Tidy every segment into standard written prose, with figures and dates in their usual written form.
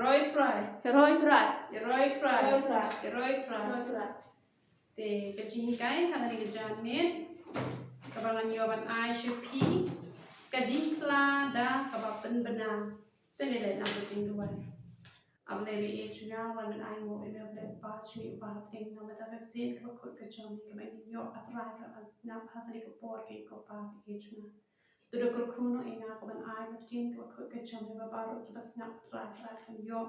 Heroic try. Te kecing kai hal ni kejan met. Kabangan yoban I shepi. Kajing pla da kabapen benang. Te le le nak beting dua. Am le be chunya wan men I mo email le pa chui pa ting na mata vaksin ka ko kejan ni ka yo atrai ka an snap hal ni ko por ke ko pa be chunya. Tudo kurkuno ina kaban I vaksin ka ko kejan ni ba baru ki snap atrai kan yo.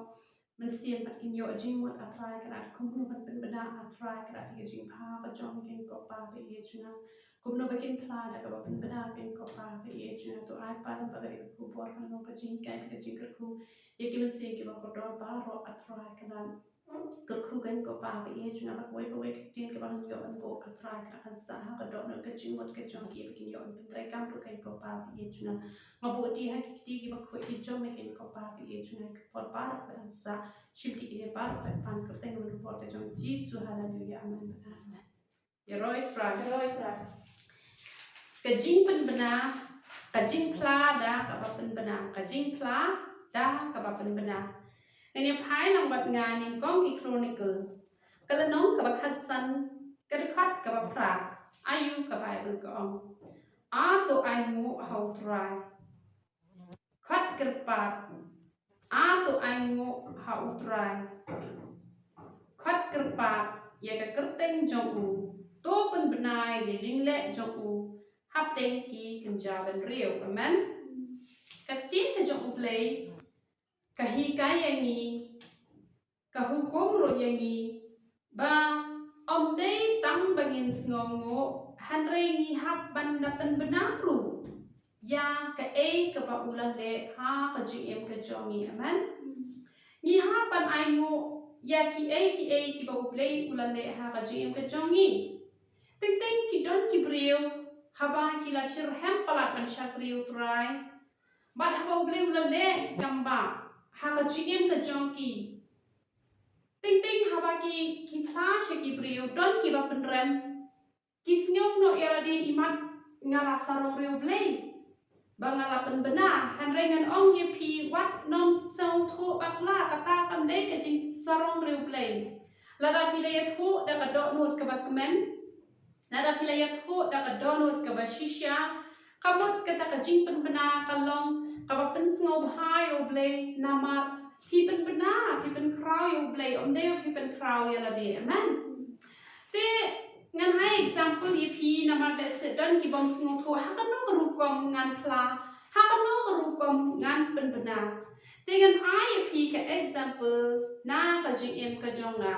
Mensiam patkin yo jingmot atrai kerat kumno pat benda atrai kerat ke jing pa ka jong ken ko pa be ye chuna kumno bakin pla da ka benda ken ko pa be ye chuna to ai pa ba ga ku bor ka no ka jing kai ka jing ku ye ki mensiam ki ba ko do ba ro atrai kerat ku ken ko pa be ye chuna ba koi ke tin ka ba yo an bo atrai ka an sa ha ka do no ka jingmot ka jong ye bikin yo an trai kam ro ken ko pa be ye chuna mabu ti ha ki ba ko ki jong me ken ko pa be ye chuna por pa ka an sa Shibdi kini baru pan kerteng menupor ke jong Jisu haleluya amen amen. Heroic frag. Kajing pen bena, kajing pla da kapapen bena, kajing pla da kapapen bena. Ngani pai nang bat ngani kong ki chronicle. Kalau nong kabakat san, kadekat kabapra, ayu ka Bible kong. Ato aingu how try. Kat kerpat. Ato aingu hautrai khat kerpat ya ka kerteng jongu to pen benai ge jingle jongu hapteng ki kenjaban riu amen kak chin ka jongu play kahi kayangi kahukom ro yangi ba om dei tang bangin sngongo hanrengi hap banda pen benaru ya ka ka ba ulan le ha ka jim ka jongi amen ni ha pan aingo ya ki ki ba uplay ulan le ha ka jim ka jongi ting ki don ki brio ha ba ki la shir hem pala kan shakriu try ba ha ba uplay ulan le kamba ha ka jim ka jongi ting ha ba ki pla ki brio don ki ba penrem ki sngyong no ya di imat ngala sarong riu play bangalapan benar hanrengan ong ye pi wat nom sau tho bakla kata kam dei ke jing sarong riu play lada pilaya tho da ka do not ka bakmen lada pilaya tho da ka do not ka bashisha kabut kata ka jing pen benar kalong ka ba pen sngo bhai o play namar pi pen benar pi pen krau yo play om dei pi pen krau ya ladi amen te ngan hai example ye pi namar le se don ki bom sngo tho ha kan no rukom ngan pla ha kan no rukom ngan pen benar dengan ai ye pi ka example na ka jim ka jonga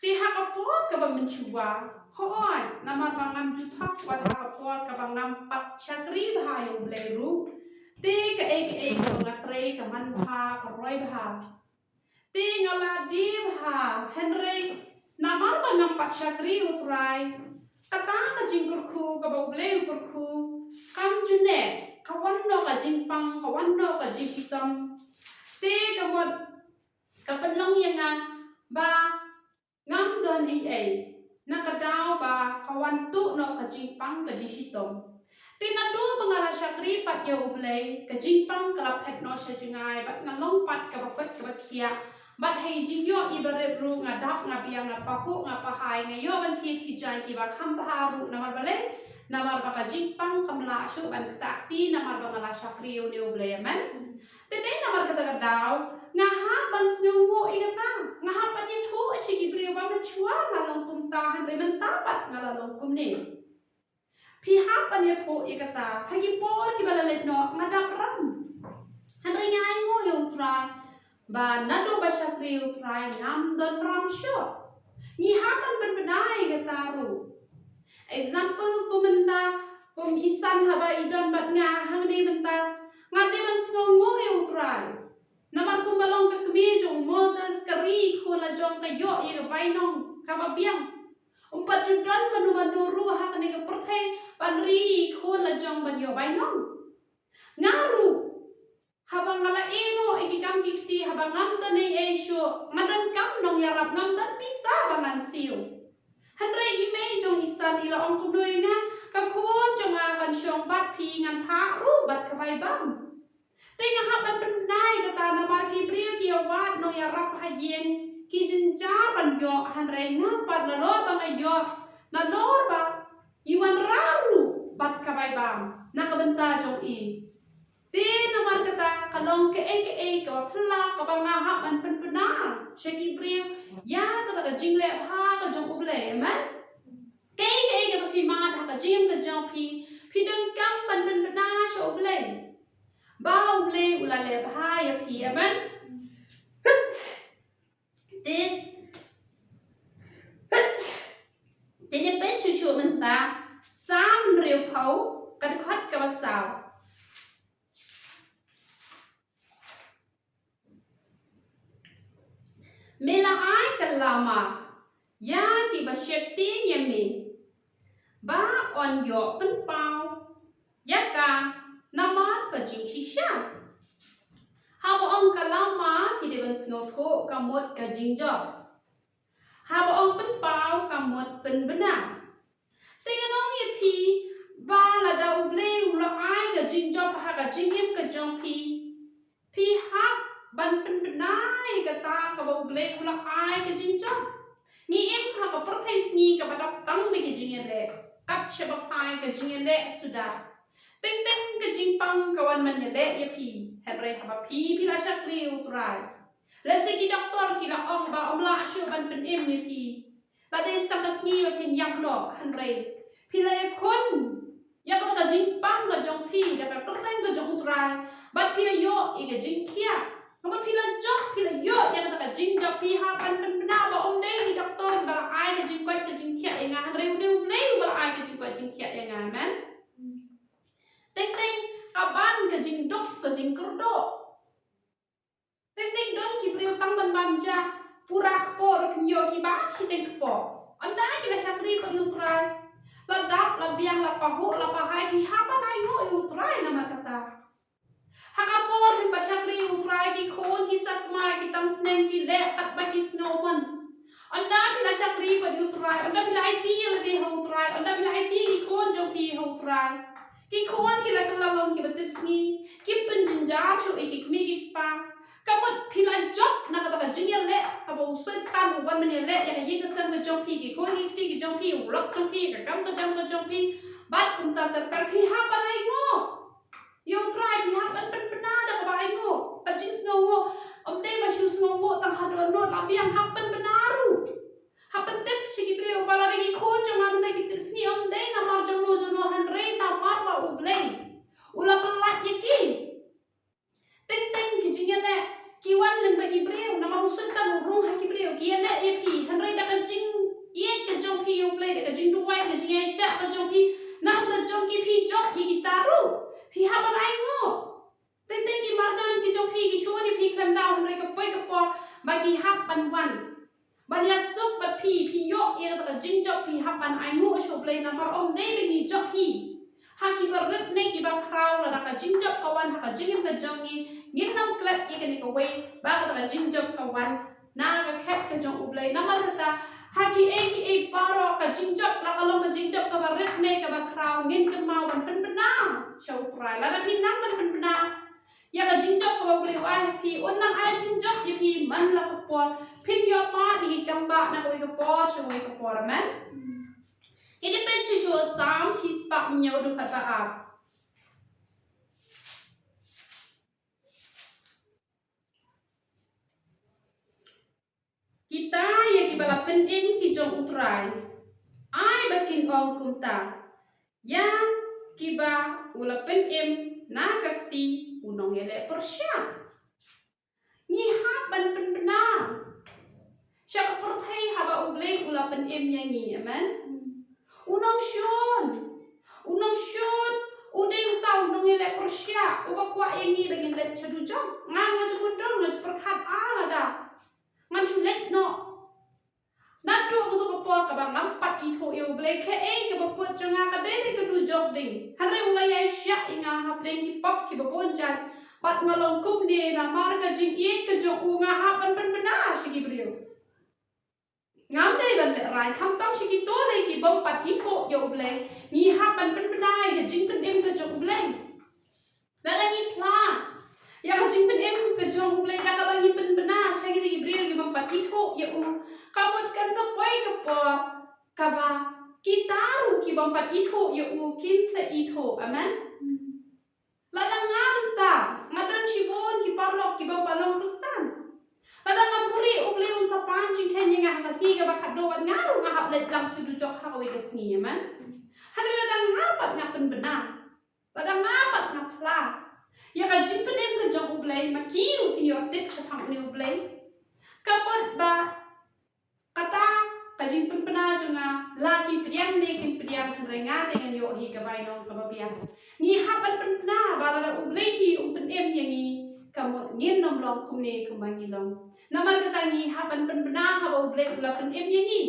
te ha ka por ka ba mencuba hoi namar bangam jutak wa ha ka por ka bangam pat chakri bha yo bleru te ka ka ngatre ka man pha ka roi bha te ngala di bha henry namar bangam pat chakri utrai kata ka jingkur khu ka ba ble ku kam june kawan no ka jingpang kawan no ka jihitam te ka mod ka penlong yang ba ngam don ai nakadaw ba kawan tu no ka jingpang ka jihitam te na do bangala chakri pat ya ublay ka jingpang ka phet no sa jingai bat ngalong pat ka ba ka ba khia bat hei jingyo ibaret ru ngadap ngabiang ngapahu ngapahai ngayo ban ki kijai ki ba kham baharu namar bale namar baka jingpang kamla shu ban takti namar bangala chakri yo ne ublay amen te dei namar kata kadaw ngaha ban snungo igata ngaha pan ye thu ashigi priyo ba chua ngalong kum tahan re men tapat ngalalong kum ne pihak pan ye thu igata hagi por ki balalet no madak ram hanre ngai ngo yo try ba nado ba chakri yo try ngam don ram sho ni hakan berbedai gataru example kumenta kum isan haba idon bat nga hamde benta ngate ban sngongo yo try namar kumbalong ka kemejong Moses kari kola jong kayo ye bainong kababiang umpat judan manu ha kani ka perthai panri kola jong ban yo bainong ngaru habang ngala eno ikikam kikti habang ngam tan ei esyo madan kam nong yarap ngam tan bisa bangan siu hanre ime jong isan ila ong kubloy nga kakon jong akan syong bat pi ngan tha ru bat kabai bam tenga haban penai kata na marki priyo ki ya rap hayen ki jinjar ban yo han re ngapat na lo ba yo na lor ba iwan raru bat kabai bam na kabenta jong i te namar kata kalong ke ka pla ka ba nga ha ban pen pena shaki briu ya kata ka jingle ha ka jong uble man ke ka pi ma ha ka jim ka jong pi dan kam ban pen pena sho uble ba uble ulale ha ya pi man te ne pen chu chu man ta sam riu phau ka khat ka ba sao Mela ai kalama ya ki ba shepti nyame ba on yo pen pau ya ka nama ka jing hisha ha ba on kalama ki de ban sno tho ka mot ka jing jo ha ba on pen pau ka mot pen bena tenganong ye pi ba la da uble ula ai ka jing jo ha ka jing yem ka jong pi ha ban pen benai ka ta ka ba uble ula ai ka jing jo ni em ha ka perthais ni ka ba dap tang me ki jing le kat shaba pai ka jing le sudah teng ka jing pang ka wan man le ye pi hebre ha ba pi la syak ri utrai la se ki doktor ki la ong ba om la shu ban pen em ye pi la de sta ka sngi ba pin yam lo han re pi la ye kon ya ka jing pang ka jong pi da ka perthai ka jong utrai ba pi la yo e ka jing kia Nama pila job pila yo yang kata jing job pi ha pan bena ba om dei ni doktor ba ai ka jing kwat ka jing kia yang ngan reu lei ba ai ka jing kwat jing kia yang ngan man teng kaban ka jing dok ka jing kerdo teng don ki priu tang ban banja pura ko ro kyo ki ba ki teng ko anda ki la sakri pa utrai la dap la biang la pahu la pahai ki ha pan ai ngo utrai nama kata Hakapor hin pasakri utrai ki khon ki sakma ki tam sneng ki le at ba ki snowman anda pila sakri pa utrai anda pila IT la de utrai anda pila IT ki khon jo pi utrai ki khon ki la kalalong ki batip sni ki penjenjar shu ki mi ki pa kamot pila job na kata jingyal le abo usai tan wan men le ya yin ka sam ka jo pi ki khon ki jo pi ulok jo pi ka kam ka jam ka jo pi bat kum ta tar kar pi ha pa nai ngo Yo try pi hap an pen pena da ka bai ngo pajing snow ngo om dei ba shu snow ngo tang ha do no la biang hap pen penaru hap pen tep chi ki preo bala ki kho jo ma mena ki sni om dei na mar jo no han re na mar ba u blei ula pelat ye ki teng ki jinga le ki wan leng ba ki preo na ma husun ta rung ha ki preo ki le ye pi han re da ka jing ye ka jo pi u blei da ka jing du wai ka jing sha ka jo pi na da jo ki pi jo ye ki taru Pi hapan ai ngo. Teng ki marjan ki jong pi ki shua ni pi kram dau mereka poi ke por bagi hapan wan. Bani asuk bat pi yo ia kata jing jok pi hapan ai ngo shu play namar om nei bengi jok pi. Ha ki bar rit nei ki bar kraw la ka jing jok kawan ha jing ka jong ni ngin nam klat ye ka ni ka wei ba ka jing jok kawan na ka khat ka jong ublai namar kata Haki e paro ka jingjok la kalong ka jingjok ka barit ne ka bakraw ngin kan mau ban pen benang show try la pi nang ban pen benang ya ka jingjok ka bole wa pi onang ai jingjok ye pi man la ka por pin yo pa di kamba na ko ka por show ka por man ini pen chu show sam shi spa nyaw du kata a Kita ya ki bala pen em ki jong utrai ai bakin ong kumta ya ki ba ula pen em na kakti unong ele persya ni ha ban pen bena syak perthai ha ba uble ula pen em nya ni amen unong shon ude utau unong ele persya uba kwa ini bagin let chadu jong ngang ngaju kudong ngaju perkhat ala da ngan sulet no nadu untuk kepor ka bang nampat itu eu blai ke ke baput jonga ka dei ke du jog ding hare ulai ai sya inga ha blai ki pop ki babon jan pat ngalong kum ni na mar ka jing e ke jog unga ha ban benar sigi beliau ngam dei ban le rai kham tang sigi to le ki bom pat itu eu blai ni ha ban benar ke jing pen em ke jog blai la ni pla ya ka jing pen em ke jog blai da ka bang pen benar sigi ki bampat itho ya u kin se itho amen ladang nganta ngadan chibon ki parlok ki bampalong kristen ladang ngapuri uble un sa panjing kenya nga ngasi ga bakat do wat ngaru ngahap let lang sudu jok hawe gasngi amen hada ladang ngapat ngapen benar ladang ngapat ngapla ya ka jimpenem ke jok uble makiu kini ortet chapang ni uble kapot ba kata kajing penpena junga laki priang ne kin priang renga dengan yo hi kabai nong kababiang ni hapan penpena balada ublehi umpen em yangi kamu ngin nom long kumne kumangi long nama kata ni hapan penpena haba uble ulapen em yangi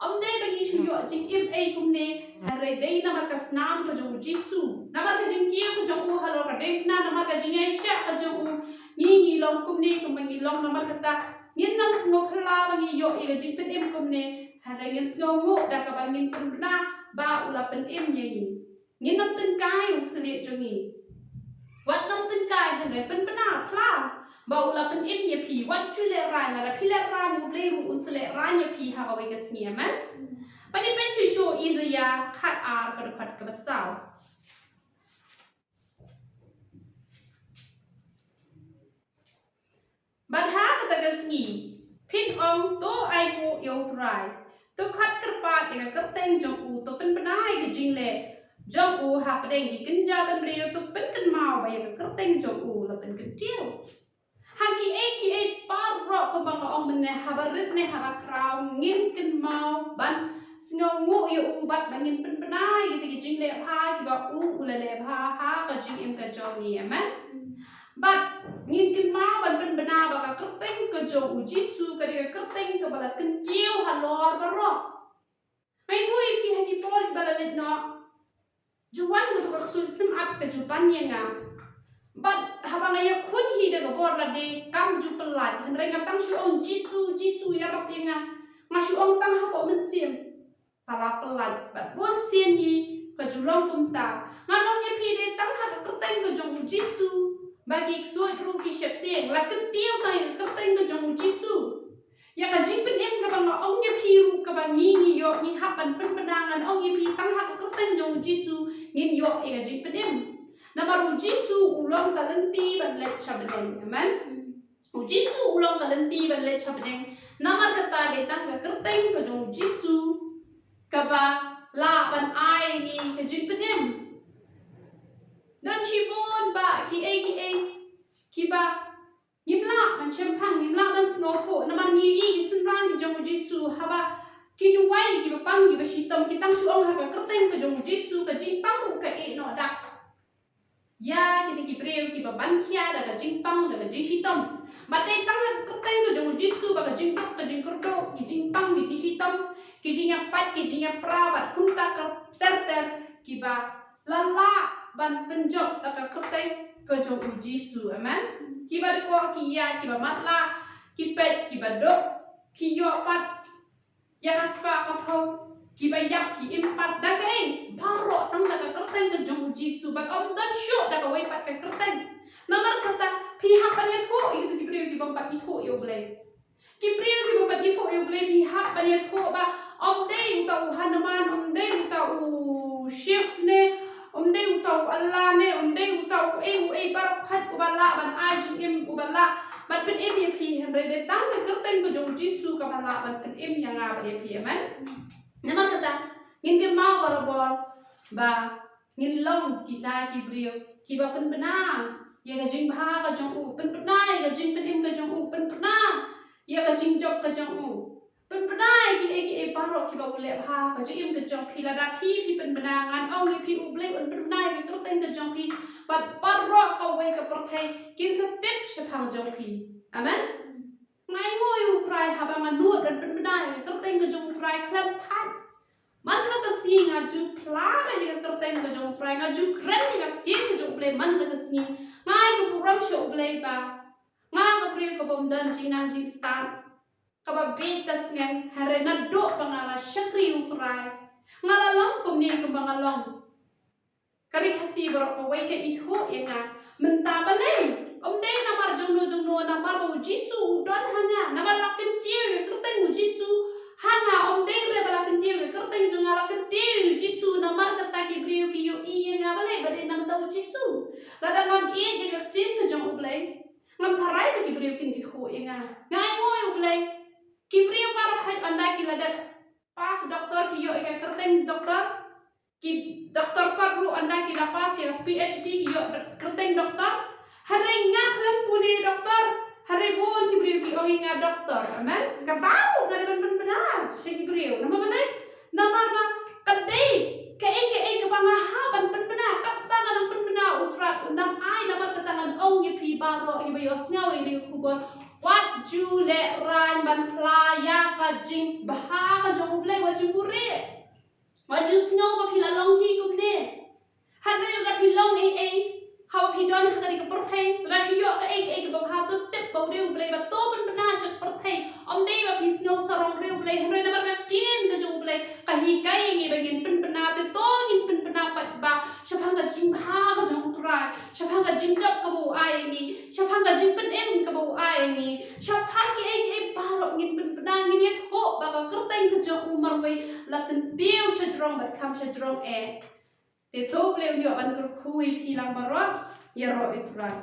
omde bagi shuyo jing em ai kumne hare dei nama kasnam ka jong jisu nama ka jing kia ka jong u halo ka dekna nama ka jing aisha ka jong u ngi long kumne kumangi long nama kata ngin nang singo khala bagi yo ila jing pen em kumne harangin sngongu da ka bangin penpena ba ulapen em yangi ngin nom tengkai ukhle jongi wat nom tengkai jare penpena pla ba ulapen em ya pi wat chule rai na pi le rai nu ble un sele rai ya pi ha we kasni amen pani pen show izaya khat ar ka khat ka basau badha ka tagasni pin ong to ai ko yo trai to khat kerpat dengan kerteng jong u to penpenai ke jingle jong u ha pedeng ki kenja ban brio to pen ken mau ba ya kerteng jong u la pen kentiu ha ki e par ro ko bang ong men ha barit ne ha krau ngin ken mau ban sngongu yo u bat bangin penpenai ki jingle ha ki ba u ulale ha ha ka jing im ka jong ni amen but ngin kin mau ban pen bena ba ka kerteng ke jong u jisu ka dia kerteng ke bala kentiu ha lor baro mai thui pi ha ki por ki bala let no juwan ko ka sul sim up ke jupan ye nga but ha bang ya khun hi de ko por la de kam ju pelat han renga tang su on jisu ya rop ye nga ma su on tang ha po men sim pala pelat but bon sien hi ka julong kumta ngalong ye pi de tang ha ka kerteng ke jong u jisu bagi suai ru ki shepteng la kentiu tai kerteng ke jong jisu ya ka jing pen em ka bang ong ye pi ru ka bang ni yo ni hapan pen penangan ong ye pi tang ha ka kerteng jong jisu ngin yo e ka jing pen em na baru jisu ulong ka lenti ban let chabdeng amen u jisu ulong ka lenti ban let chabdeng namar kata de tang ka kerteng ke jong jisu ka ba la ban ai ni ka jing pen em dan chibon ba ki ba ngimla man champang ngimla man snotho na man ni i sinran ki jong jisu haba ki duwai ki ba pang ki ba shitam ki tang su ong ha ka kerteng ka jong jisu ka jingpang ru ka e no dak ya ki breu ki ba ban kia da ka jingpang da ka jing shitam ba dai tang ha kerteng ka jong jisu ba ka jingpang ka jingkordo ki jingpang ki shitam ki jingya pat ki jingya prabat kumta ka ter ki ba lala ban penjok taka kerteng ke jong jisu amen ki ba ko ki ya ki ba matla ki pet ki ba dok ki yo pat ya kaspa ka phau ki ba yak ki impat da ka baro tang taka kerteng ke jong jisu ba om dan sho da ka wei pat ka kerteng namar kata pihak pa tho itu ki priyo ki ba pat itho yo ble ki priyo ki ba pat itho yo ble pihak pa tho ba om dei uta hanuman om dei uta chef ne om dei utau Allah ne om dei utau u barak khat ubala ban ajing em ubala ban pen em ye pi hen re de tang ke kerteng ko jong jisu ka bala ban pen em yang a ba ye pi amen nama kata ngin ke mau barabor ba ngin long kita ki brio ki ba pen bena ye ga jing ba ka jong u pen bena ye ga jing pen em ka jong u pen bena ye ga jing job ka jong u pen benai ki paro ki ba ule ha ka jim ke jong pi la da pi pen benangan ong ni pi uble un pen benai ke kerteng ke jong pi pat paro ka we ka perthai kin sa tip shapang jong pi amen ngai ngoi u prai ha ba manu dan pen benai ke kerteng ke jong prai klam than man la ka si nga ju pla ba ye ke kerteng ke jong prai nga ju kren ni ka jim ke jong ple man la ka si ngai ko puram sho ble ba nga ka pri ko bom dan jinang ji start kaba betas ngang harena do pangala syakri utrai ngalalong kumni kumbangalong kari khasi barok ko wai ke itho yenga mentabale omde namar jongno namar bo jisu udon hanga namar lakin tiu kerteng jisu hanga omde re balakin tiu kerteng jongala ketiu jisu Lada ngam iya jadi kecil ke jong ublay. Ngam tarai bagi beriu kin kiko inga. Ngai ngoi ublay. Ki beriu karo kai andai ki lada pas doktor ki yo ikan kerteng doktor. Ki doktor kor ru andai ki pas ya PhD ki yo kerteng doktor. Hari ngak lam puni doktor. Hari bon ki beriu ki ongi nga doktor. Amen. Katau ngada ben benar. Si beriu. Nama mana? Nama ma kadai. Kei kepangahaban benar. Kapangan benar utra undam ai nama ketangan ong ye pi baro ye bayo sngaw ye kubon. Wat ju le ran ban playa ka jing baha ka jong ble wa ju bure. Wa ju sngaw ba pilalong hi kubne. Hadre ra pilong ei hawa pidon ha ka perthai ra hiyo ka ei ka baha tu tip ba ure ble ba to benar chak perthai om dei ba pi sngaw sarong ure ble hre na ba tien ka jong ble ka hi kai ngi ba gen benar te to ngin benar ba siapa nga jing baha ka jong trai siapa nga jing jap ka bu ai ni siapa nga jing pen em ka bu ai ni siapa ki ei baro ngin benar ngin yet ho ba ka kerteng ka jong umar wei la kan tiu shajrong ba kam shajrong te to ble yo ban kur kui pilang baro ya ro itrai